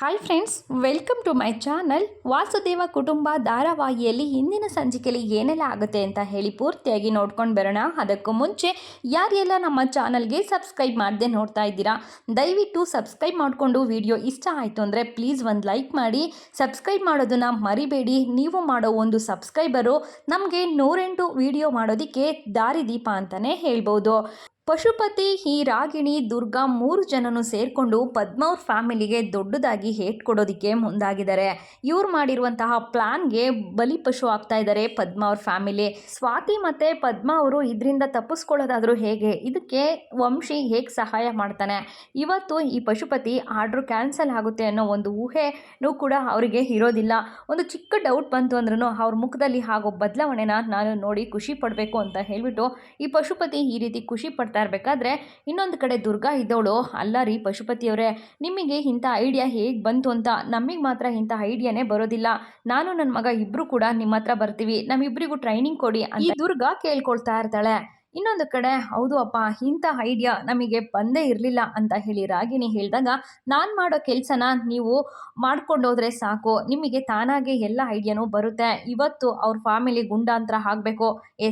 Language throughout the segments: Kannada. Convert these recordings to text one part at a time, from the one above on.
Hi friends, welcome to my channel. Vasudeva Kutumba ಧಾರಾವಾಹಿಯಲ್ಲಿ ಇಂದಿನ ಸಂಚಿಕೆಯಲ್ಲಿ ಏನೆಲ್ಲ ಆಗುತ್ತೆ ಅಂತ ಹೇಳಿ ಪೂರ್ತಿಯಾಗಿ ನೋಡ್ಕೊಂಡು ಬರೋಣ. ಅದಕ್ಕೂ ಮುಂಚೆ ಯಾರೆಲ್ಲ ನಮ್ಮ ಚಾನಲ್ಗೆ ಸಬ್ಸ್ಕ್ರೈಬ್ ಮಾಡದೆ ನೋಡ್ತಾ ಇದ್ದೀರಾ, ದಯವಿಟ್ಟು ಸಬ್ಸ್ಕ್ರೈಬ್ ಮಾಡಿಕೊಂಡು ವಿಡಿಯೋ ಇಷ್ಟ ಆಯಿತು ಅಂದರೆ ಪ್ಲೀಸ್ ಒಂದು ಲೈಕ್ ಮಾಡಿ. ಸಬ್ಸ್ಕ್ರೈಬ್ ಮಾಡೋದನ್ನು ಮರಿಬೇಡಿ. ನೀವು ಮಾಡೋ ಒಂದು ಸಬ್ಸ್ಕ್ರೈಬರು ನಮಗೆ 108 ವಿಡಿಯೋ ಮಾಡೋದಕ್ಕೆ ದಾರಿದೀಪ ಅಂತಲೇ ಹೇಳ್ಬೋದು. ಪಶುಪತಿ, ಈ ರಾಗಿಣಿ, ದುರ್ಗಾ 3 ಜನನು ಸೇರಿಕೊಂಡು ಪದ್ಮ ಅವ್ರ ಫ್ಯಾಮಿಲಿಗೆ ದೊಡ್ಡದಾಗಿ ಹೇಟ್ ಕೊಡೋದಕ್ಕೆ ಮುಂದಾಗಿದ್ದಾರೆ. ಇವ್ರು ಮಾಡಿರುವಂತಹ ಪ್ಲಾನ್ಗೆ ಬಲಿಪಶು ಆಗ್ತಾ ಇದ್ದಾರೆ ಪದ್ಮ ಅವ್ರ ಫ್ಯಾಮಿಲಿ. ಸ್ವಾತಿ ಮತ್ತೆ ಪದ್ಮ ಅವರು ಇದರಿಂದ ತಪ್ಪಿಸ್ಕೊಳ್ಳೋದಾದ್ರೂ ಹೇಗೆ, ಇದಕ್ಕೆ ವಂಶಿ ಹೇಗೆ ಸಹಾಯ ಮಾಡ್ತಾನೆ. ಇವತ್ತು ಈ ಪಶುಪತಿ ಆರ್ಡ್ರ್ ಕ್ಯಾನ್ಸಲ್ ಆಗುತ್ತೆ ಅನ್ನೋ ಒಂದು ಊಹೆನೂ ಕೂಡ ಅವರಿಗೆ ಇರೋದಿಲ್ಲ. ಒಂದು ಚಿಕ್ಕ ಡೌಟ್ ಬಂತು ಅಂದ್ರೂ ಅವ್ರ ಮುಖದಲ್ಲಿ ಆಗೋ ಬದಲಾವಣೆನ ನಾನು ನೋಡಿ ಖುಷಿ ಪಡಬೇಕು ಅಂತ ಹೇಳಿಬಿಟ್ಟು ಈ ಪಶುಪತಿ ಈ ರೀತಿ ಖುಷಿ ಪಡ್ತಾ ಇರಬೇಕಾದ್ರೆ ಇನ್ನೊಂದು ಕಡೆ ದುರ್ಗಾ ಇದ್ದವಳು, ಅಲ್ಲ ರೀ ಪಶುಪತಿಯವರೇ, ನಿಮಗೆ ಇಂಥ ಐಡಿಯಾ ಹೇಗೆ ಬಂತು ಅಂತ. ನಮಗೆ ಮಾತ್ರ ಇಂಥ ಐಡಿಯಾನೇ ಬರೋದಿಲ್ಲ. ನಾನು ನನ್ನ ಮಗ ಇಬ್ಬರು ಕೂಡ ನಿಮ್ಮ ಹತ್ರ ಬರ್ತೀವಿ, ನಮ್ಮಿಬ್ಬರಿಗೂ ಟ್ರೈನಿಂಗ್ ಕೊಡಿ ಅಂತ ಈ ದುರ್ಗಾ ಕೇಳ್ಕೊಳ್ತಾ ಇರ್ತಾಳೆ. ಇನ್ನೊಂದು ಕಡೆ ಹೌದು ಅಪ್ಪ, ಇಂಥ ಐಡಿಯಾ ನಮಗೆ ಬಂದೇ ಇರಲಿಲ್ಲ ಅಂತ ಹೇಳಿ ರಾಗಿಣಿ ಹೇಳಿದಾಗ, ನಾನು ಮಾಡೋ ಕೆಲಸನ ನೀವು ಮಾಡ್ಕೊಂಡೋದ್ರೆ ಸಾಕು, ನಿಮಗೆ ತಾನಾಗೆ ಎಲ್ಲ ಐಡಿಯಾನೂ ಬರುತ್ತೆ. ಇವತ್ತು ಅವ್ರ ಫ್ಯಾಮಿಲಿ ಗುಂಡಾಂತರ ಆಗಬೇಕು.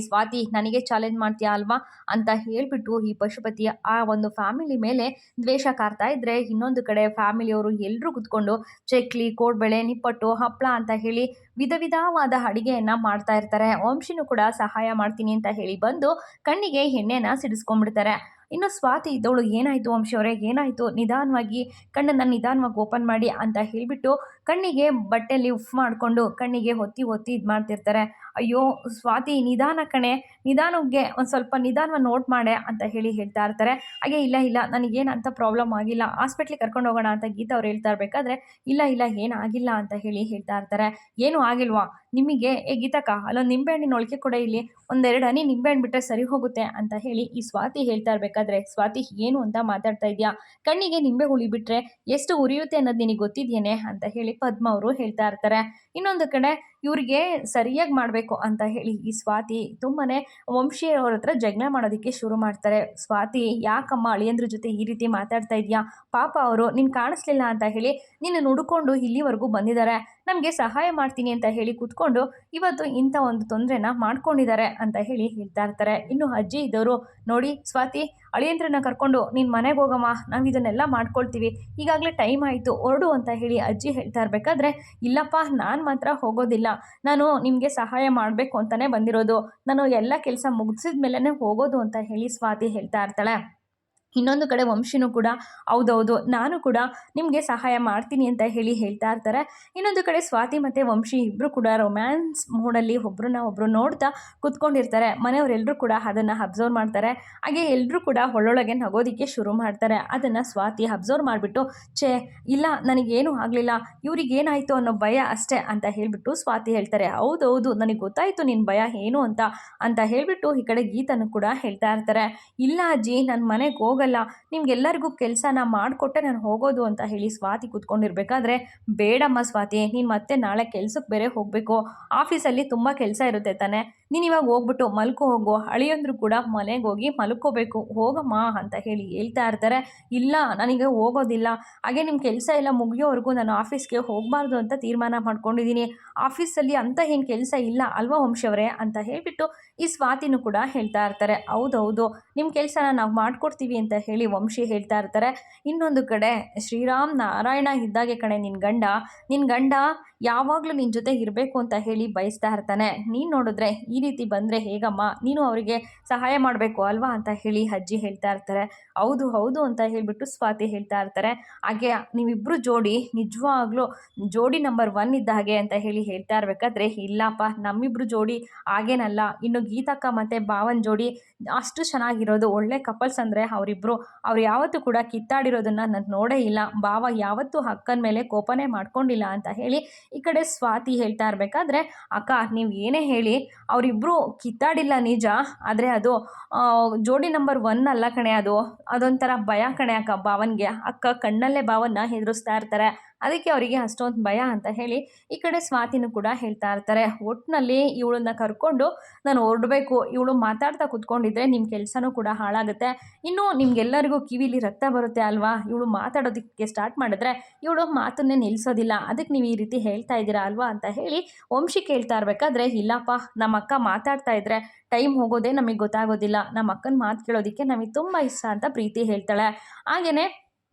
ಸ್ವಾತಿ, ನನಗೆ ಚಾಲೆಂಜ್ ಮಾಡ್ತೀಯಾ ಅಲ್ವಾ ಅಂತ ಹೇಳಿಬಿಟ್ಟು ಈ ಪಶುಪತಿ ಆ ಒಂದು ಫ್ಯಾಮಿಲಿ ಮೇಲೆ ದ್ವೇಷ ಕಾರ್ತಾ ಇದ್ರೆ, ಇನ್ನೊಂದು ಕಡೆ ಫ್ಯಾಮಿಲಿಯವರು ಎಲ್ಲರೂ ಕುತ್ಕೊಂಡು ಚಕ್ಲಿ, ಕೋಡ್ಬಳೆ, ನಿಪ್ಪಟ್ಟು, ಹಪ್ಪಳ ಅಂತ ಹೇಳಿ ವಿಧವಾದ ಅಡಿಗೆಯನ್ನು ಮಾಡ್ತಾ ಇರ್ತಾರೆ. ವಂಶಿನೂ ಕೂಡ ಸಹಾಯ ಮಾಡ್ತೀನಿ ಅಂತ ಹೇಳಿ ಬಂದು ಕಣ್ಣಿಗೆ ಎಣ್ಣೆನ ಸಿಡಿಸ್ಕೊಂಡ್ಬಿಡ್ತಾರೆ. ಇನ್ನು ಸ್ವಾತಿ ಇದ್ದವಳು, ಏನಾಯಿತು ವಂಶಿಯವರೇ, ಏನಾಯಿತು, ನಿಧಾನವಾಗಿ ಕಣ್ಣನ್ನು ನಿಧಾನವಾಗಿ ಓಪನ್ ಮಾಡಿ ಅಂತ ಹೇಳಿಬಿಟ್ಟು ಕಣ್ಣಿಗೆ ಬಟ್ಟೆಯಲ್ಲಿ ಉಫ್ ಮಾಡಿಕೊಂಡು ಕಣ್ಣಿಗೆ ಒತ್ತಿ ಇದು ಮಾಡ್ತಿರ್ತಾರೆ. ಅಯ್ಯೋ ಸ್ವಾತಿ, ನಿಧಾನ ಕಣೆ, ನಿಧಾನಕ್ಕೆ ಒಂದು ಸ್ವಲ್ಪ ನಿಧಾನವಾಗಿ ನೋಟ್ ಮಾಡೆ ಅಂತ ಹೇಳಿ ಹೇಳ್ತಾ ಇರ್ತಾರೆ. ಹಾಗೆ ಇಲ್ಲ ನನಗೇನಂತ ಪ್ರಾಬ್ಲಮ್ ಆಗಿಲ್ಲ, ಹಾಸ್ಪಿಟ್ಲಿಗೆ ಕರ್ಕೊಂಡು ಹೋಗೋಣ ಅಂತ ಗೀತಾ ಅವ್ರು ಹೇಳ್ತಾ ಇರಬೇಕಾದ್ರೆ, ಇಲ್ಲ ಏನಾಗಿಲ್ಲ ಅಂತ ಹೇಳಿ ಹೇಳ್ತಾ ಇರ್ತಾರೆ. ಏನೂ ಆಗಿಲ್ವಾ ನಿಮಗೆ? ಗೀತಕ್ಕ, ಅಲ್ಲೊಂದು ನಿಂಬೆಹಣ್ಣಿನ ಒಳಗೆ ಕೂಡ, ಇಲ್ಲಿ ಒಂದೆರಡು ಹನಿ ನಿಂಬೆಹಣ್ಣು ಬಿಟ್ಟರೆ ಸರಿ ಹೋಗುತ್ತೆ ಅಂತ ಹೇಳಿ ಈ ಸ್ವಾತಿ ಹೇಳ್ತಾ ಇರಬೇಕಾದ್ರೆ, ಸ್ವಾತಿ ಏನು ಅಂತ ಮಾತಾಡ್ತಾ ಇದೆಯಾ, ಕಣ್ಣಿಗೆ ನಿಂಬೆ ಹುಳಿ ಬಿಟ್ಟರೆ ಎಷ್ಟು ಉರಿಯುತ್ತೆ ಅನ್ನೋದು ನಿನಗೆ ಗೊತ್ತಿದೆಯೇನೆ ಅಂತ ಹೇಳಿ ಪದ್ಮ ಅವರು ಹೇಳ್ತಾ ಇರ್ತಾರೆ. ಇನ್ನೊಂದು ಕಡೆ ಇವ್ರಿಗೆ ಸರಿಯಾಗಿ ಮಾಡಬೇಕು ಅಂತ ಹೇಳಿ ಈ ಸ್ವಾತಿ ತುಂಬಾನೇ ವಂಶಿಯವ್ರ ಹತ್ರ ಜಗಳ ಮಾಡೋದಕ್ಕೆ ಶುರು ಮಾಡ್ತಾರೆ. ಸ್ವಾತಿ, ಯಾಕಮ್ಮ ಅಳಿಯಂದ್ರ ಜೊತೆ ಈ ರೀತಿ ಮಾತಾಡ್ತಾ ಇದೆಯಾ, ಪಾಪ ಅವರು ನಿನ್ ಕಾಣಿಸ್ಲಿಲ್ಲ ಅಂತ ಹೇಳಿ ನಿನ್ನ ನುಡ್ಕೊಂಡು ಇಲ್ಲಿವರೆಗೂ ಬಂದಿದ್ದಾರೆ, ನಮಗೆ ಸಹಾಯ ಮಾಡ್ತೀನಿ ಅಂತ ಹೇಳಿ ಕೂತ್ಕೊಂಡು ಇವತ್ತು ಇಂಥ ಒಂದು ತೊಂದರೆನ ಮಾಡ್ಕೊಂಡಿದ್ದಾರೆ ಅಂತ ಹೇಳಿ ಹೇಳ್ತಾ ಇರ್ತಾರೆ. ಇನ್ನು ಅಜ್ಜಿ ಇದ್ದವರು, ನೋಡಿ ಸ್ವಾತಿ, ಅಳಿಯಂದ್ರನ್ನ ಕರ್ಕೊಂಡು ನೀನು ಮನೆಗೆ ಹೋಗಮ್ಮ, ನಾವು ಇದನ್ನೆಲ್ಲ ಮಾಡ್ಕೊಳ್ತೀವಿ, ಈಗಾಗಲೇ ಟೈಮ್ ಆಯಿತು, ಹೊರಡು ಅಂತ ಹೇಳಿ ಅಜ್ಜಿ ಹೇಳ್ತಾ ಇರಬೇಕಾದ್ರೆ, ಇಲ್ಲಪ್ಪ ನಾನು ಮಾತ್ರ ಹೋಗೋದಿಲ್ಲ, ನಾನು ನಿಮಗೆ ಸಹಾಯ ಮಾಡಬೇಕು ಅಂತಲೇ ಬಂದಿರೋದು, ನಾನು ಎಲ್ಲ ಕೆಲಸ ಮುಗಿಸಿದ ಮೇಲೇ ಹೋಗೋದು ಅಂತ ಹೇಳಿ ಸ್ವಾತಿ ಹೇಳ್ತಾ ಇರ್ತಾಳೆ. ಇನ್ನೊಂದು ಕಡೆ ವಂಶಿನೂ ಕೂಡ, ಹೌದೌದು ನಾನು ಕೂಡ ನಿಮಗೆ ಸಹಾಯ ಮಾಡ್ತೀನಿ ಅಂತ ಹೇಳಿ ಹೇಳ್ತಾ ಇರ್ತಾರೆ. ಇನ್ನೊಂದು ಕಡೆ ಸ್ವಾತಿ ಮತ್ತು ವಂಶಿ ಇಬ್ಬರು ಕೂಡ ರೊಮ್ಯಾನ್ಸ್ ಮೂಡಲ್ಲಿ ಒಬ್ರನ್ನ ಒಬ್ಬರು ನೋಡ್ತಾ ಕುತ್ಕೊಂಡಿರ್ತಾರೆ. ಮನೆಯವರೆಲ್ಲರೂ ಕೂಡ ಅದನ್ನು ಅಬ್ಸರ್ವ್ ಮಾಡ್ತಾರೆ. ಹಾಗೆ ಎಲ್ಲರೂ ಕೂಡ ಒಳ್ಳೊಳಗೆ ನಗೋದಿಕ್ಕೆ ಶುರು ಮಾಡ್ತಾರೆ. ಅದನ್ನು ಸ್ವಾತಿ ಅಬ್ಸರ್ವ್ ಮಾಡಿಬಿಟ್ಟು, ಇಲ್ಲ ನನಗೇನು ಆಗಲಿಲ್ಲ, ಇವ್ರಿಗೇನಾಯಿತು ಅನ್ನೋ ಭಯ ಅಷ್ಟೇ ಅಂತ ಹೇಳಿಬಿಟ್ಟು ಸ್ವಾತಿ ಹೇಳ್ತಾರೆ. ಹೌದೌದು ನನಗೆ ಗೊತ್ತಾಯಿತು ನಿನ್ನ ಭಯ ಏನು ಅಂತ ಹೇಳಿಬಿಟ್ಟು ಈ ಕಡೆ ಗೀತನು ಕೂಡ ಹೇಳ್ತಾ ಇರ್ತಾರೆ. ಇಲ್ಲ ಅಜ್ಜಿ, ನನ್ನ ಮನೆಗೆ ಹೋಗಲ್ಲ, ನಿಮ್ಗೆಲ್ಲರಿಗೂ ಕೆಲಸನ ಮಾಡಿಕೊಟ್ಟೆ ನಾನು ಹೋಗೋದು ಅಂತ ಹೇಳಿ ಸ್ವಾತಿ ಕೂತ್ಕೊಂಡಿರ್ಬೇಕಾದ್ರೆ, ಬೇಡಮ್ಮ ಸ್ವಾತಿ, ನೀನು ಮತ್ತೆ ನಾಳೆ ಕೆಲ್ಸಕ್ಕೆ ಬೇರೆ ಹೋಗಬೇಕು, ಆಫೀಸಲ್ಲಿ ತುಂಬ ಕೆಲಸ ಇರುತ್ತೆ ತಾನೆ, ನೀನು ಇವಾಗ ಹೋಗ್ಬಿಟ್ಟು ಮಲ್ಕೋ ಹೋಗು, ಅಳಿಯಂದ್ರು ಕೂಡ ಮನೆಗೆ ಹೋಗಿ ಮಲ್ಕೋಬೇಕು, ಹೋಗಮ್ಮ ಅಂತ ಹೇಳಿ ಹೇಳ್ತಾ ಇರ್ತಾರೆ. ಇಲ್ಲ ನನಗೆ ಹೋಗೋದಿಲ್ಲ, ಹಾಗೆ ನಿಮ್ಮ ಕೆಲಸ ಎಲ್ಲ ಮುಗಿಯೋವರೆಗೂ ನಾನು ಆಫೀಸ್ಗೆ ಹೋಗಬಾರ್ದು ಅಂತ ತೀರ್ಮಾನ ಮಾಡ್ಕೊಂಡಿದ್ದೀನಿ, ಆಫೀಸಲ್ಲಿ ಅಂತ ಏನು ಕೆಲಸ ಇಲ್ಲ ಅಲ್ವಾ ವಂಶವರೇ ಅಂತ ಹೇಳಿಬಿಟ್ಟು ಈ ಸ್ವಾತಿನೂ ಕೂಡ ಹೇಳ್ತಾ ಇರ್ತಾರೆ. ಹೌದೌದು ನಿಮ್ಮ ಕೆಲಸನ ನಾವು ಮಾಡ್ಕೊಡ್ತೀವಿ ಅಂತ ಹೇಳಿ ವಂಶಿ ಹೇಳ್ತಾ ಇರ್ತಾರೆ. ಇನ್ನೊಂದು ಕಡೆ ಶ್ರೀರಾಮ್ ನಾರಾಯಣ ಇದ್ದಾಗೆ ಕಣೆ ನಿನ್ನ ಗಂಡ ಯಾವಾಗಲೂ ನಿನ್ನ ಜೊತೆ ಇರಬೇಕು ಅಂತ ಹೇಳಿ ಬಯಸ್ತಾ ಇರ್ತಾನೆ, ನೀನು ನೋಡಿದ್ರೆ ಈ ರೀತಿ ಬಂದರೆ ಹೇಗಮ್ಮ, ನೀನು ಅವರಿಗೆ ಸಹಾಯ ಮಾಡಬೇಕು ಅಲ್ವಾ ಅಂತ ಹೇಳಿ ಅಜ್ಜಿ ಹೇಳ್ತಾ ಇರ್ತಾರೆ. ಹೌದು ಅಂತ ಹೇಳಿಬಿಟ್ಟು ಸ್ವಾತಿ ಹೇಳ್ತಾ ಇರ್ತಾರೆ. ಹಾಗೆ ನೀವಿಬ್ಬರು ಜೋಡಿ ನಿಜವಾಗ್ಲೂ ಜೋಡಿ ನಂಬರ್ 1 ಇದ್ದ ಹಾಗೆ ಅಂತ ಹೇಳಿ ಹೇಳ್ತಾ ಇರಬೇಕಾದ್ರೆ, ಇಲ್ಲಪ್ಪ ನಮ್ಮಿಬ್ರು ಜೋಡಿ ಹಾಗೇನಲ್ಲ, ಇನ್ನು ಗೀತಕ್ಕ ಮತ್ತು ಭಾವನ್ ಜೋಡಿ ಅಷ್ಟು ಚೆನ್ನಾಗಿರೋದು, ಒಳ್ಳೆ ಕಪಲ್ಸ್ ಅಂದರೆ ಅವರಿಬ್ಬರು, ಅವ್ರು ಯಾವತ್ತೂ ಕೂಡ ಕಿತ್ತಾಡಿರೋದನ್ನು ನಾನು ನೋಡೇ ಇಲ್ಲ, ಭಾವ ಯಾವತ್ತೂ ಅಕ್ಕನ ಮೇಲೆ ಕೋಪನೇ ಮಾಡ್ಕೊಂಡಿಲ್ಲ ಅಂತ ಹೇಳಿ ಈ ಕಡೆ ಸ್ವಾತಿ ಹೇಳ್ತಾ ಇರಬೇಕಾದ್ರೆ, ಅಕ್ಕ ನೀವು ಏನೇ ಹೇಳಿ ಅವರಿಬ್ಬರು ಕಿತ್ತಾಡಿಲ್ಲ ನಿಜ, ಆದರೆ ಅದು ಜೋಡಿ ನಂಬರ್ 1 ಅಲ್ಲ ಕಣೆ, ಅದೊಂಥರ ಭಯ ಕಣೆ ಅಕ್ಕ ಭಾವನ್ಗೆ, ಅಕ್ಕ ಕಣ್ಣಲ್ಲೇ ಭಾವನ್ನ ಹೆದರಿಸ್ತಾ ಇರ್ತಾರೆ. ಅದಕ್ಕೆ ಅವರಿಗೆ ಅಷ್ಟೊಂದು ಭಯ ಅಂತ ಹೇಳಿ ಈ ಕಡೆ ಸ್ವಾತಿನೂ ಕೂಡ ಹೇಳ್ತಾ ಇರ್ತಾರೆ. ಒಟ್ಟಿನಲ್ಲಿ ಇವಳನ್ನ ಕರ್ಕೊಂಡು ನಾನು ಹೊರಡಬೇಕು, ಇವಳು ಮಾತಾಡ್ತಾ ಕೂತ್ಕೊಂಡಿದ್ರೆ ನಿಮ್ಮ ಕೆಲಸನೂ ಕೂಡ ಹಾಳಾಗುತ್ತೆ. ಇನ್ನು ನಿಮ್ಗೆಲ್ಲರಿಗೂ ಕಿವಿಲಿ ರಕ್ತ ಬರುತ್ತೆ ಅಲ್ವಾ, ಇವಳು ಮಾತಾಡೋದಕ್ಕೆ ಸ್ಟಾರ್ಟ್ ಮಾಡಿದ್ರೆ ಇವಳು ಮಾತನ್ನೇ ನಿಲ್ಲಿಸೋದಿಲ್ಲ, ಅದಕ್ಕೆ ನೀವು ಈ ರೀತಿ ಹೇಳ್ತಾ ಇದ್ದೀರಾ ಅಲ್ವಾ ಅಂತ ಹೇಳಿ ವಂಶಿ ಕೇಳ್ತಾ ಇರಬೇಕಾದ್ರೆ, ಇಲ್ಲಪ್ಪ ನಮ್ಮ ಅಕ್ಕ ಮಾತಾಡ್ತಾ ಇದ್ರೆ ಟೈಮ್ ಹೋಗೋದೇ ನಮಗೆ ಗೊತ್ತಾಗೋದಿಲ್ಲ, ನಮ್ಮ ಅಕ್ಕನ ಮಾತು ಕೇಳೋದಕ್ಕೆ ನಮಗೆ ತುಂಬ ಇಷ್ಟ ಅಂತ ಪ್ರೀತಿ ಹೇಳ್ತಾಳೆ. ಹಾಗೆಯೇ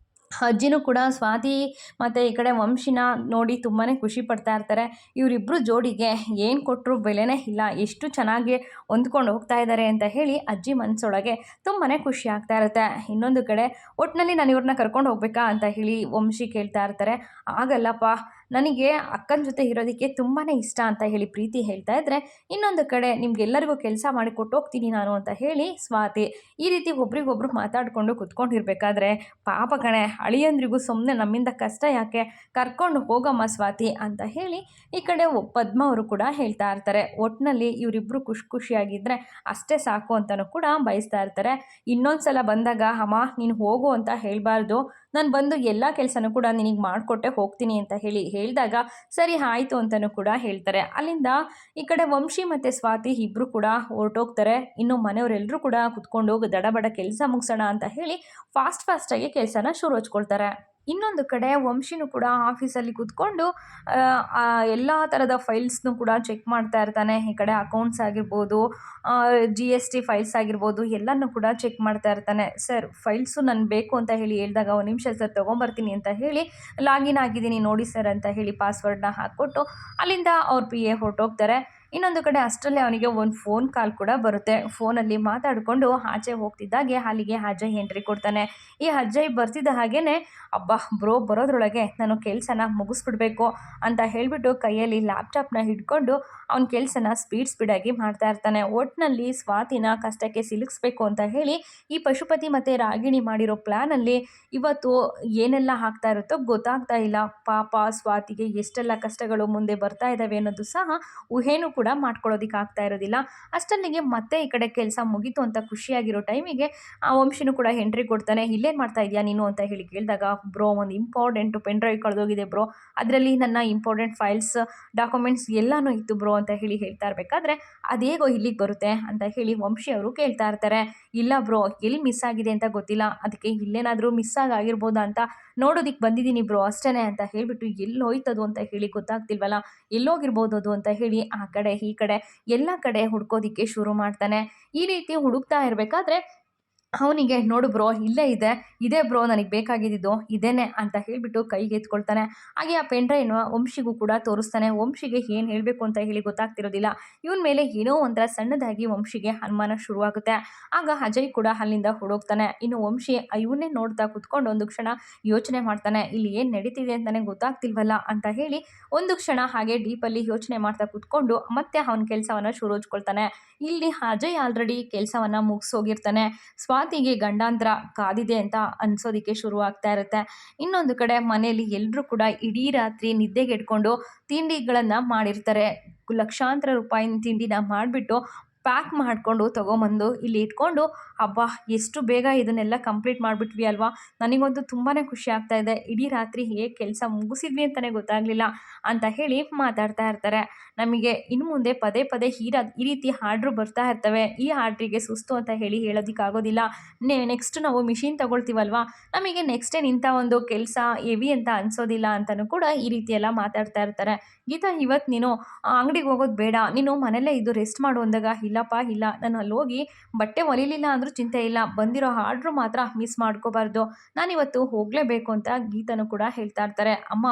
ಅಜ್ಜಿನೂ ಕೂಡ ಸ್ವಾತಿ ಮತ್ತು ಈ ಕಡೆ ವಂಶಿನ ನೋಡಿ ತುಂಬಾ ಖುಷಿ ಪಡ್ತಾ ಇರ್ತಾರೆ. ಇವರಿಬ್ಬರು ಜೋಡಿಗೆ ಏನು ಕೊಟ್ಟರು ಬೆಲೆನೇ ಇಲ್ಲ, ಎಷ್ಟು ಚೆನ್ನಾಗಿ ಹೊಂದ್ಕೊಂಡು ಹೋಗ್ತಾ ಇದ್ದಾರೆ ಅಂತ ಹೇಳಿ ಅಜ್ಜಿ ಮನಸ್ಸೊಳಗೆ ತುಂಬಾ ಖುಷಿ ಆಗ್ತಾ ಇರುತ್ತೆ. ಇನ್ನೊಂದು ಕಡೆ ಒಟ್ಟಿನಲ್ಲಿ ನಾನು ಇವ್ರನ್ನ ಕರ್ಕೊಂಡು ಹೋಗ್ಬೇಕಾ ಅಂತ ಹೇಳಿ ವಂಶಿ ಕೇಳ್ತಾ ಇರ್ತಾರೆ. ಆಗಲ್ಲಪ್ಪ, ನನಗೆ ಅಕ್ಕನ ಜೊತೆ ಇರೋದಕ್ಕೆ ತುಂಬಾ ಇಷ್ಟ ಅಂತ ಹೇಳಿ ಪ್ರೀತಿ ಹೇಳ್ತಾ ಇದ್ದರೆ, ಇನ್ನೊಂದು ಕಡೆ ನಿಮ್ಗೆಲ್ಲರಿಗೂ ಕೆಲಸ ಮಾಡಿ ಕೊಟ್ಟೋಗ್ತೀನಿ ನಾನು ಅಂತ ಹೇಳಿ ಸ್ವಾತಿ ಈ ರೀತಿ ಒಬ್ರಿಗೊಬ್ರು ಮಾತಾಡಿಕೊಂಡು ಕುತ್ಕೊಂಡಿರ್ಬೇಕಾದ್ರೆ, ಪಾಪ ಕಣೆ ಅಳಿಯಂದ್ರಿಗೂ ಸುಮ್ಮನೆ ನಮ್ಮಿಂದ ಕಷ್ಟ ಯಾಕೆ, ಕರ್ಕೊಂಡು ಹೋಗಮ್ಮ ಸ್ವಾತಿ ಅಂತ ಹೇಳಿ ಈ ಕಡೆ ಪದ್ಮ ಅವರು ಕೂಡ ಹೇಳ್ತಾ ಇರ್ತಾರೆ. ಒಟ್ಟಿನಲ್ಲಿ ಇವರಿಬ್ಬರು ಖುಷಿಯಾಗಿದ್ದರೆ ಅಷ್ಟೇ ಸಾಕು ಅಂತಲೂ ಕೂಡ ಬಯಸ್ತಾ ಇರ್ತಾರೆ. ಇನ್ನೊಂದು ಸಲ ಬಂದಾಗ ಅಮ್ಮ ನೀನು ಹೋಗು ಅಂತ ಹೇಳಬಾರ್ದು, ನಾನು ಬಂದು ಎಲ್ಲ ಕೆಲಸನೂ ಕೂಡ ನಿನಗೆ ಮಾಡಿಕೊಟ್ಟೆ ಹೋಗ್ತೀನಿ ಅಂತ ಹೇಳಿದಾಗ ಸರಿ ಆಯಿತು ಅಂತಲೂ ಕೂಡ ಹೇಳ್ತಾರೆ. ಅಲ್ಲಿಂದ ಈ ಕಡೆ ವಂಶಿ ಮತ್ತು ಸ್ವಾತಿ ಇಬ್ಬರು ಕೂಡ ಹೊರಟೋಗ್ತಾರೆ. ಇನ್ನು ಮನೆಯವರೆಲ್ಲರೂ ಕೂಡ ಕುತ್ಕೊಂಡು ದಡಬಡ ಕೆಲಸ ಮುಗಿಸೋಣ ಅಂತ ಹೇಳಿ ಫಾಸ್ಟಾಗಿ ಕೆಲಸನ ಶುರು ಹಚ್ಕೊಳ್ತಾರೆ. ಇನ್ನೊಂದು ಕಡೆ ವಂಶಿನೂ ಕೂಡ ಆಫೀಸಲ್ಲಿ ಕೂತ್ಕೊಂಡು ಎಲ್ಲ ಥರದ ಫೈಲ್ಸ್ನೂ ಕೂಡ ಚೆಕ್ ಮಾಡ್ತಾ ಇರ್ತಾನೆ. ಈ ಕಡೆ ಅಕೌಂಟ್ಸ್ ಆಗಿರ್ಬೋದು, GST ಫೈಲ್ಸ್ ಆಗಿರ್ಬೋದು, ಎಲ್ಲನೂ ಕೂಡ ಚೆಕ್ ಮಾಡ್ತಾ ಇರ್ತಾನೆ. ಸರ್ ಫೈಲ್ಸು ನನಗೆ ಬೇಕು ಅಂತ ಹೇಳಿ ಹೇಳಿದಾಗ, ಒಂದು ನಿಮಿಷ ಸರ್ ತೊಗೊಂಬರ್ತೀನಿ ಅಂತ ಹೇಳಿ ಲಾಗಿನ್ ಆಗಿದ್ದೀನಿ ನೋಡಿ ಸರ್ ಅಂತ ಹೇಳಿ ಪಾಸ್ವರ್ಡ್ನ ಹಾಕ್ಕೊಟ್ಟು ಅಲ್ಲಿಂದ ಅವ್ರ PA ಹೊರಟೋಗ್ತಾರೆ. ಇನ್ನೊಂದು ಕಡೆ ಅಷ್ಟರಲ್ಲೇ ಅವನಿಗೆ ಒಂದು ಫೋನ್ ಕಾಲ್ ಕೂಡ ಬರುತ್ತೆ. ಫೋನಲ್ಲಿ ಮಾತಾಡಿಕೊಂಡು ಆಚೆ ಹೋಗ್ತಿದ್ದಾಗೆ ಅಲ್ಲಿಗೆ ಅಜಯ್ ಎಂಟ್ರಿ ಕೊಡ್ತಾನೆ. ಈ ಅಜಯ್ ಬರ್ತಿದ್ದ ಹಾಗೇ, ಅಬ್ಬಾ ಬ್ರೋ ಬರೋದ್ರೊಳಗೆ ನಾನು ಕೆಲಸನ ಮುಗಿಸ್ಬಿಡ್ಬೇಕು ಅಂತ ಹೇಳಿಬಿಟ್ಟು ಕೈಯಲ್ಲಿ ಲ್ಯಾಪ್ಟಾಪ್ನ ಹಿಡ್ಕೊಂಡು ಅವನ ಕೆಲಸನ ಸ್ಪೀಡಾಗಿ ಮಾಡ್ತಾ ಇರ್ತಾನೆ. ಒಟ್ಟಿನಲ್ಲಿ ಸ್ವಾತಿನ ಕಷ್ಟಕ್ಕೆ ಸಿಲುಕಿಸ್ಬೇಕು ಅಂತ ಹೇಳಿ ಈ ಪಶುಪತಿ ಮತ್ತು ರಾಗಿಣಿ ಮಾಡಿರೋ ಪ್ಲ್ಯಾನಲ್ಲಿ ಇವತ್ತು ಏನೆಲ್ಲ ಆಗ್ತಾ ಇರುತ್ತೋ ಗೊತ್ತಾಗ್ತಾ ಇಲ್ಲ. ಪಾಪ ಸ್ವಾತಿಗೆ ಎಷ್ಟೆಲ್ಲ ಕಷ್ಟಗಳು ಮುಂದೆ ಬರ್ತಾ ಇದ್ದಾವೆ ಅನ್ನೋದು ಸಹ ಊಹೆನೂ ಕೂಡ ಮಾಡ್ಕೊಳ್ಳೋದಕ್ಕೆ ಆಗ್ತಾ ಇರೋದಿಲ್ಲ. ಅಷ್ಟಲ್ಲಿಗೆ ಮತ್ತೆ ಈ ಕಡೆ ಕೆಲಸ ಮುಗೀತು ಅಂತ ಖುಷಿಯಾಗಿರೋ ಟೈಮಿಗೆ ಆ ವಂಶಿನೂ ಕೂಡ ಎಂಟ್ರಿ ಕೊಡ್ತಾನೆ. ಇಲ್ಲೇನು ಮಾಡ್ತಾ ಇದೆಯಾ ನೀನು ಅಂತ ಹೇಳಿ ಕೇಳಿದಾಗ, ಬ್ರೋ ಒಂದು ಇಂಪಾರ್ಟೆಂಟು ಪೆನ್ ಡ್ರೈವ್ ಕಳೆದೋಗಿದೆ ಬ್ರೋ, ಅದರಲ್ಲಿ ನನ್ನ ಇಂಪಾರ್ಟೆಂಟ್ ಫೈಲ್ಸ್ ಡಾಕ್ಯುಮೆಂಟ್ಸ್ ಎಲ್ಲನೂ ಇತ್ತು ಬ್ರೋ ಅಂತ ಹೇಳಿ ಹೇಳ್ತಾ ಇರಬೇಕಾದ್ರೆ, ಅದೇಗೋ ಇಲ್ಲಿಗೆ ಬರುತ್ತೆ ಅಂತ ಹೇಳಿ ವಂಶಿ ಅವರು ಕೇಳ್ತಾ ಇರ್ತಾರೆ. ಇಲ್ಲ ಬ್ರೋ, ಎಲ್ಲಿ ಮಿಸ್ ಆಗಿದೆ ಅಂತ ಗೊತ್ತಿಲ್ಲ, ಅದಕ್ಕೆ ಇಲ್ಲೇನಾದರೂ ಮಿಸ್ ಆಗಿರ್ಬೋದಾ ಅಂತ ನೋಡೋದಕ್ಕೆ ಬಂದಿದ್ದೀನಿ ಬ್ರೋ ಅಷ್ಟೇ ಅಂತ ಹೇಳಿಬಿಟ್ಟು, ಎಲ್ಲಿ ಹೋಯ್ತದು ಅಂತ ಹೇಳಿ ಗೊತ್ತಾಗ್ತಿಲ್ವಲ್ಲ, ಎಲ್ಲೋಗಿರ್ಬೋದು ಅದು ಅಂತ ಹೇಳಿ ಆ ಕಡೆ ಈ ಕಡೆ ಎಲ್ಲ ಕಡೆ ಹುಡ್ಕೋದಿಕ್ಕೆ ಶುರು ಮಾಡ್ತಾನೆ. ಈ ರೀತಿ ಹುಡುಕ್ತಾ ಇರಬೇಕಾದ್ರೆ ಅವನಿಗೆ, ನೋಡು ಬ್ರೋ ಇಲ್ಲೇ ಇದೇ ಬ್ರೋ ನನಗೆ ಬೇಕಾಗಿದ್ದು ಇದೇನೆ ಅಂತ ಹೇಳಿಬಿಟ್ಟು ಕೈಗೆ ಎತ್ಕೊಳ್ತಾನೆ. ಹಾಗೆ ಆ ಪೆನ್ ಡ್ರೈವ್ನ ವಂಶಿಗೂ ಕೂಡ ತೋರಿಸ್ತಾನೆ. ವಂಶಿಗೆ ಏನು ಹೇಳಬೇಕು ಅಂತ ಹೇಳಿ ಗೊತ್ತಾಗ್ತಿರೋದಿಲ್ಲ. ಇವನ ಮೇಲೆ ಏನೋ ಒಂಥರ ಸಣ್ಣದಾಗಿ ವಂಶಿಗೆ ಅನುಮಾನ ಶುರುವಾಗುತ್ತೆ. ಆಗ ಅಜಯ್ ಕೂಡ ಅಲ್ಲಿಂದ ಹೊರಡೋಗ್ತಾನೆ. ಇನ್ನು ವಂಶಿ ಇವನ್ನೇ ನೋಡ್ತಾ ಕುತ್ಕೊಂಡು ಒಂದು ಕ್ಷಣ ಯೋಚನೆ ಮಾಡ್ತಾನೆ. ಇಲ್ಲಿ ಏನು ನಡೀತಿದೆ ಅಂತಲೇ ಗೊತ್ತಾಗ್ತಿಲ್ವಲ್ಲ ಅಂತ ಹೇಳಿ ಒಂದು ಕ್ಷಣ ಹಾಗೆ ಡೀಪಲ್ಲಿ ಯೋಚನೆ ಮಾಡ್ತಾ ಕುತ್ಕೊಂಡು ಮತ್ತೆ ಅವನ ಕೆಲಸವನ್ನು ಶುರು ಹಚ್ಕೊಳ್ತಾನೆ. ಇಲ್ಲಿ ಅಜಯ್ ಆಲ್ರೆಡಿ ಕೆಲಸವನ್ನು ಮುಗಿಸೋಗಿರ್ತಾನೆ. ಸ್ವಾತಿಗೆ ಗಂಡಾಂತರ ಕಾದಿದೆ ಅಂತ ಅನ್ಸೋದಕ್ಕೆ ಶುರು ಆಗ್ತಾ ಇರುತ್ತೆ. ಇನ್ನೊಂದು ಕಡೆ ಮನೆಯಲ್ಲಿ ಎಲ್ಲರೂ ಕೂಡ ಇಡೀ ರಾತ್ರಿ ನಿದ್ದೆಗೆಡ್ಕೊಂಡು ತಿಂಡಿಗಳನ್ನು ಮಾಡಿರ್ತಾರೆ. ಲಕ್ಷಾಂತರ ರೂಪಾಯಿನ ತಿಂಡಿನ ಮಾಡಿಬಿಟ್ಟು ಪ್ಯಾಕ್ ಮಾಡಿಕೊಂಡು ತೊಗೊಂಬಂದು ಇಲ್ಲಿ ಇಟ್ಕೊಂಡು, ಹಬ್ಬ ಎಷ್ಟು ಬೇಗ ಇದನ್ನೆಲ್ಲ ಕಂಪ್ಲೀಟ್ ಮಾಡಿಬಿಟ್ವಿ ಅಲ್ವಾ, ನನಗಂತೂ ತುಂಬಾ ಖುಷಿ ಆಗ್ತಾ ಇದೆ, ಇಡೀ ರಾತ್ರಿ ಹೇಗೆ ಕೆಲಸ ಮುಗಿಸಿದ್ವಿ ಅಂತಲೇ ಗೊತ್ತಾಗಲಿಲ್ಲ ಅಂತ ಹೇಳಿ ಮಾತಾಡ್ತಾ ಇರ್ತಾರೆ. ನಮಗೆ ಇನ್ನು ಮುಂದೆ ಪದೇ ಈ ರೀತಿ ಆರ್ಡ್ರು ಬರ್ತಾ ಇರ್ತವೆ. ಈ ಆರ್ಡ್ರಿಗೆ ಸುಸ್ತು ಅಂತ ಹೇಳಿ ಹೇಳೋದಕ್ಕಾಗೋದಿಲ್ಲ. ನೆಕ್ಸ್ಟ್ ನಾವು ಮಿಷಿನ್ ತೊಗೊಳ್ತೀವಲ್ವ, ನಮಗೆ ನೆಕ್ಸ್ಟ್ ಏನು ಇಂಥ ಒಂದು ಕೆಲಸ ಹೆವಿ ಅಂತ ಅನಿಸೋದಿಲ್ಲ ಅಂತಲೂ ಕೂಡ ಈ ರೀತಿ ಎಲ್ಲ ಮಾತಾಡ್ತಾ ಇರ್ತಾರೆ. ಗೀತಾ, ಇವತ್ತು ನೀನು ಅಂಗಡಿಗೆ ಹೋಗೋದು ಬೇಡ, ನೀನು ಮನೆಯಲ್ಲೇ ಇದು ರೆಸ್ಟ್ ಮಾಡು ಅಂದಾಗ, ಇಲ್ಲಪ್ಪ ಇಲ್ಲ, ನಾನು ಅಲ್ಲಿ ಹೋಗಿ ಬಟ್ಟೆ ಹೊಲಿಲಿಲ್ಲ ಅಂದರೂ ಚಿಂತೆ ಇಲ್ಲ, ಬಂದಿರೋ ಆರ್ಡ್ರು ಮಾತ್ರ ಮಿಸ್ ಮಾಡ್ಕೋಬಾರ್ದು, ನಾನಿವತ್ತು ಹೋಗಲೇಬೇಕು ಅಂತ ಗೀತನೂ ಕೂಡ ಹೇಳ್ತಾ ಇರ್ತಾರೆ. ಅಮ್ಮ,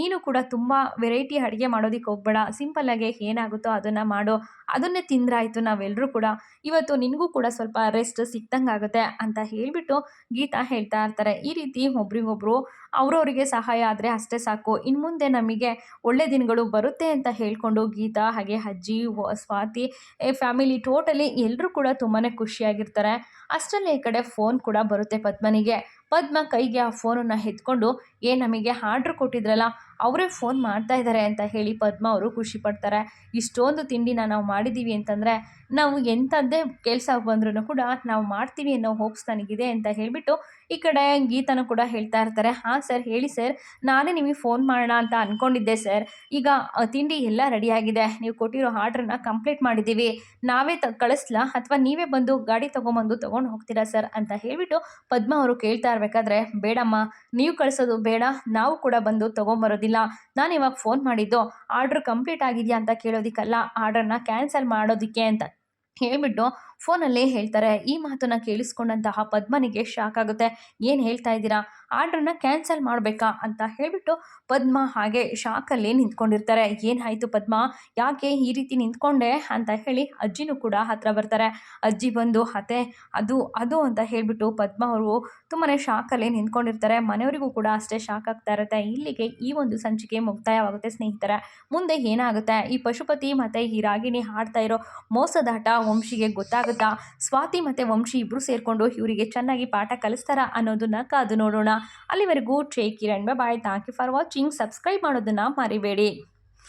ನೀನು ಕೂಡ ತುಂಬ ವೆರೈಟಿ ಅಡುಗೆ ಮಾಡೋದಕ್ಕೆ ಹೋಗಬೇಡ, ಸಿಂಪಲ್ಲಾಗೆ ಏನಾಗುತ್ತೋ ಅದನ್ನು ಮಾಡು, ಅದನ್ನೇ ತಿಂದ್ರಾಯ್ತು ನಾವೆಲ್ಲರೂ ಕೂಡ, ಇವತ್ತು ನಿನಗೂ ಕೂಡ ಸ್ವಲ್ಪ ರೆಸ್ಟ್ ಸಿಕ್ತಂಗೆ ಆಗುತ್ತೆ ಅಂತ ಹೇಳಿಬಿಟ್ಟು ಗೀತಾ ಹೇಳ್ತಾ ಇರ್ತಾರೆ. ಈ ರೀತಿ ಒಬ್ರಿಗೊಬ್ರು ಅವರವರಿಗೆ ಸಹಾಯ ಆದರೆ ಅಷ್ಟೇ ಸಾಕು, ಇನ್ನು ಮುಂದೆ ನಮಗೆ ಒಳ್ಳೆ ದಿನಗಳು ಬರುತ್ತೆ ಅಂತ ಹೇಳಿಕೊಂಡು ಗೀತಾ ಹಾಗೆ ಅಜ್ಜಿ, ಸ್ವಾತಿ, ಫ್ಯಾಮಿಲಿ ಟೋಟಲಿ ಎಲ್ಲರೂ ಕೂಡ ತುಂಬಾ ಖುಷಿಯಾಗಿರ್ತಾರೆ. ಅಷ್ಟರಲ್ಲೇ ಈ ಕಡೆ ಫೋನ್ ಕೂಡ ಬರುತ್ತೆ ಪದ್ಮನಿಗೆ. ಪದ್ಮ ಕೈಗೆ ಆ ಫೋನನ್ನು ಎತ್ಕೊಂಡು ನಮಗೆ ಆರ್ಡ್ರ್ ಕೊಟ್ಟಿದ್ರಲ್ಲ ಅವರೇ ಫೋನ್ ಮಾಡ್ತಾ ಇದ್ದಾರೆ ಅಂತ ಹೇಳಿ ಪದ್ಮ ಅವರು ಖುಷಿ ಪಡ್ತಾರೆ. ಇಷ್ಟೊಂದು ತಿಂಡಿನ ನಾವು ಮಾಡಿದ್ದೀವಿ ಅಂತಂದರೆ ನಾವು ಎಂಥದ್ದೇ ಕೆಲಸ ಬಂದ್ರೂ ಕೂಡ ನಾವು ಮಾಡ್ತೀವಿ ಅನ್ನೋ ಹೋಪ್ಸ್ ನನಗಿದೆ ಅಂತ ಹೇಳಿಬಿಟ್ಟು ಈ ಕಡೆ ಗೀತನೂ ಕೂಡ ಹೇಳ್ತಾ ಇರ್ತಾರೆ. ಹಾಂ ಸರ್, ಹೇಳಿ ಸರ್, ನಾನೇ ನಿಮಗೆ ಫೋನ್ ಮಾಡೋಣ ಅಂತ ಅಂದ್ಕೊಂಡಿದ್ದೆ ಸರ್. ಈಗ ತಿಂಡಿ ಎಲ್ಲ ರೆಡಿಯಾಗಿದೆ, ನೀವು ಕೊಟ್ಟಿರೋ ಆರ್ಡ್ರನ್ನ ಕಂಪ್ಲೀಟ್ ಮಾಡಿದ್ದೀವಿ. ನಾವೇ ಕಳಿಸ್ಲಾ ಅಥವಾ ನೀವೇ ಬಂದು ಗಾಡಿ ತೊಗೊಂಬಂದು ತೊಗೊಂಡು ಹೋಗ್ತೀರಾ ಸರ್ ಅಂತ ಹೇಳಿಬಿಟ್ಟು ಪದ್ಮ ಅವರು ಕೇಳ್ತಾ ಇರಬೇಕಾದ್ರೆ, ಬೇಡಮ್ಮ, ನೀವು ಕಳಿಸೋದು ಬೇಡ, ನಾವು ಕೂಡ ಬಂದು ತೊಗೊಂಬರೋದಿಲ್ಲ. ನಾನು ಇವಾಗ ಫೋನ್ ಮಾಡಿದ್ದು ಆರ್ಡ್ರ್ ಕಂಪ್ಲೀಟ್ ಆಗಿದೆಯಾ ಅಂತ ಕೇಳೋದಕ್ಕಲ್ಲ, ಆರ್ಡ್ರನ್ನ ಕ್ಯಾನ್ಸಲ್ ಮಾಡೋದಕ್ಕೆ ಅಂತ ಹೇಳ್ಬಿಟ್ಟು ಫೋನಲ್ಲೇ ಹೇಳ್ತಾರೆ. ಈ ಮಾತನ್ನು ಕೇಳಿಸ್ಕೊಂಡಂತಹ ಪದ್ಮನಿಗೆ ಶಾಕ್ ಆಗುತ್ತೆ. ಏನು ಹೇಳ್ತಾ ಇದ್ದೀರಾ, ಆರ್ಡ್ರನ್ನ ಕ್ಯಾನ್ಸಲ್ ಮಾಡಬೇಕಾ ಅಂತ ಹೇಳಿಬಿಟ್ಟು ಪದ್ಮ ಹಾಗೆ ಶಾಕಲ್ಲಿ ನಿಂತ್ಕೊಂಡಿರ್ತಾರೆ. ಏನಾಯಿತು ಪದ್ಮ, ಯಾಕೆ ಈ ರೀತಿ ನಿಂತ್ಕೊಂಡೆ ಅಂತ ಹೇಳಿ ಅಜ್ಜಿನೂ ಕೂಡ ಹತ್ರ ಬರ್ತಾರೆ. ಅಜ್ಜಿ ಬಂದು ಅತ್ತೆ ಅದು ಅದು ಅಂತ ಹೇಳಿಬಿಟ್ಟು ಪದ್ಮ ಅವರು ತುಂಬಾ ಶಾಕಲ್ಲಿ ನಿಂತ್ಕೊಂಡಿರ್ತಾರೆ. ಮನೆಯವರಿಗೂ ಕೂಡ ಅಷ್ಟೇ ಶಾಕ್ ಆಗ್ತಾ ಇರುತ್ತೆ. ಇಲ್ಲಿಗೆ ಈ ಒಂದು ಸಂಚಿಕೆ ಮುಕ್ತಾಯವಾಗುತ್ತೆ ಸ್ನೇಹಿತರೆ. ಮುಂದೆ ಏನಾಗುತ್ತೆ, ಈ ಪಶುಪತಿ ಮತ್ತು ಈ ರಾಗಿಣಿ ಆಡ್ತಾ ಇರೋ ಮೋಸದಾಟ ವಂಶಿಗೆ ಗೊತ್ತಾಗುತ್ತಾ, ಸ್ವಾತಿ ಮತ್ತು ವಂಶಿ ಇಬ್ಬರು ಸೇರಿಕೊಂಡು ಇವರಿಗೆ ಚೆನ್ನಾಗಿ ಪಾಠ ಕಲಿಸ್ತಾರಾ ಅನ್ನೋದನ್ನ ಕಾದು ನೋಡೋಣ. ಅಲ್ಲಿವರೆಗೂ take care and bye bye. Thank you for watching. Subscribe ಮಾಡೋದನ್ನು ಮರಿಬೇಡಿ.